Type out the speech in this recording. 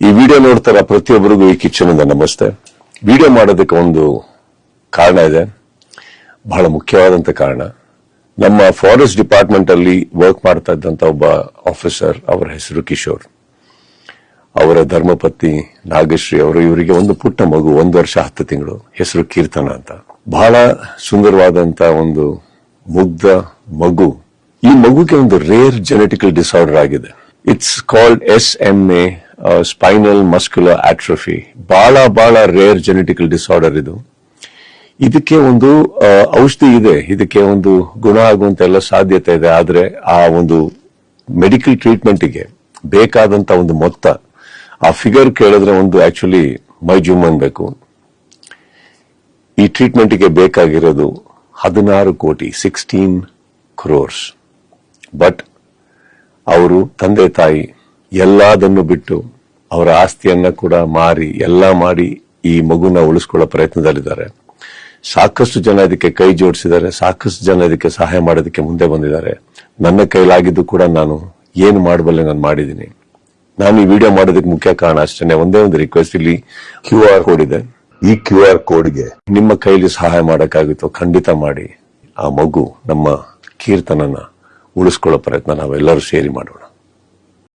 ಈ ವಿಡಿಯೋ ನೋಡ್ತಾರ ಪ್ರತಿಯೊಬ್ಬರಿಗೂ ಈ ಕಿಚ್ಚನಿಂದ ನಮಸ್ತೆ. ವಿಡಿಯೋ ಮಾಡೋದಕ್ಕೆ ಒಂದು ಕಾರಣ ಇದೆ, ಬಹಳ ಮುಖ್ಯವಾದಂತ ಕಾರಣ. ನಮ್ಮ ಫಾರೆಸ್ಟ್ ಡಿಪಾರ್ಟ್ಮೆಂಟ್ ಅಲ್ಲಿ ವರ್ಕ್ ಮಾಡ್ತಾ ಇದ್ದಂತ ಒಬ್ಬ ಆಫೀಸರ್, ಅವರ ಹೆಸರು ಕಿಶೋರ್, ಅವರ ಧರ್ಮಪತ್ನಿ ನಾಗಶ್ರೀ ಅವರು, ಇವರಿಗೆ ಒಂದು ಪುಟ್ಟ ಮಗು, 1 ವರ್ಷ 10 ತಿಂಗಳು, ಹೆಸರು ಕೀರ್ತನ ಅಂತ. ಬಹಳ ಸುಂದರವಾದಂತ ಒಂದು ಮುಗ್ಧ ಮಗು. ಈ ಮಗುಗೆ ಒಂದು ರೇರ್ ಜೆನೆಟಿಕಲ್ ಡಿಸಾರ್ಡರ್ ಆಗಿದೆ. It's called SMA, spinal muscular atrophy. ಬಹಳ ರೇರ್ ಜೆನೆಟಿಕಲ್ ಡಿಸಾರ್ಡರ್ ಇದು. ಇದಕ್ಕೆ ಒಂದು ಔಷಧಿ ಇದೆ, ಇದಕ್ಕೆ ಒಂದು ಗುಣ ಆಗುವಂತ ಎಲ್ಲ ಸಾಧ್ಯತೆ ಇದೆ. ಆದ್ರೆ ಆ ಒಂದು ಮೆಡಿಕಲ್ ಟ್ರೀಟ್ಮೆಂಟ್ಗೆ ಬೇಕಾದಂತ ಒಂದು ಮೊತ್ತ, ಆ ಫಿಗರ್ ಕೇಳಿದ್ರೆ ಒಂದು ಆಕ್ಚುಲಿ ಮೈ ಜುಮ್ ಅನ್ಬೇಕು. ಈ ಟ್ರೀಟ್ಮೆಂಟ್ಗೆ ಬೇಕಾಗಿರೋದು 16 ಕೋಟಿ, 16 crores. ಬಟ್ ಅವರು ತಂದೆ ತಾಯಿ ಎಲ್ಲದನ್ನು ಬಿಟ್ಟು ಅವರ ಆಸ್ತಿಯನ್ನ ಕೂಡ ಮಾರಿ ಎಲ್ಲ ಮಾಡಿ ಈ ಮಗುನ ಉಳಿಸ್ಕೊಳ್ಳೋ ಪ್ರಯತ್ನದಲ್ಲಿದ್ದಾರೆ. ಸಾಕಷ್ಟು ಜನ ಇದಕ್ಕೆ ಕೈ ಜೋಡಿಸಿದ್ದಾರೆ, ಸಾಕಷ್ಟು ಜನ ಇದಕ್ಕೆ ಸಹಾಯ ಮಾಡೋದಕ್ಕೆ ಮುಂದೆ ಬಂದಿದ್ದಾರೆ. ನನ್ನ ಕೈಲಾಗಿದ್ದು ಕೂಡ ನಾನು ಏನು ಮಾಡಬಲ್ಲೆ ನಾನು ಮಾಡಿದ್ದೀನಿ. ನಾನು ಈ ವಿಡಿಯೋ ಮಾಡೋದಕ್ಕೆ ಮುಖ್ಯ ಕಾರಣ ಅಷ್ಟೇ, ಒಂದೇ ಒಂದು ರಿಕ್ವೆಸ್ಟ್. ಇಲ್ಲಿ QR ಕೋಡ್ ಇದೆ, ಈ QR ಕೋಡ್ಗೆ ನಿಮ್ಮ ಕೈಲಿ ಸಹಾಯ ಮಾಡಕ್ಕಾಗುತ್ತೋ ಖಂಡಿತ ಮಾಡಿ. ಆ ಮಗು ನಮ್ಮ ಕೀರ್ತನನ್ನ ಉಳಿಸ್ಕೊಳ್ಳೋ ಪ್ರಯತ್ನ ನಾವೆಲ್ಲರೂ ಸೇರಿ ಮಾಡೋಣ.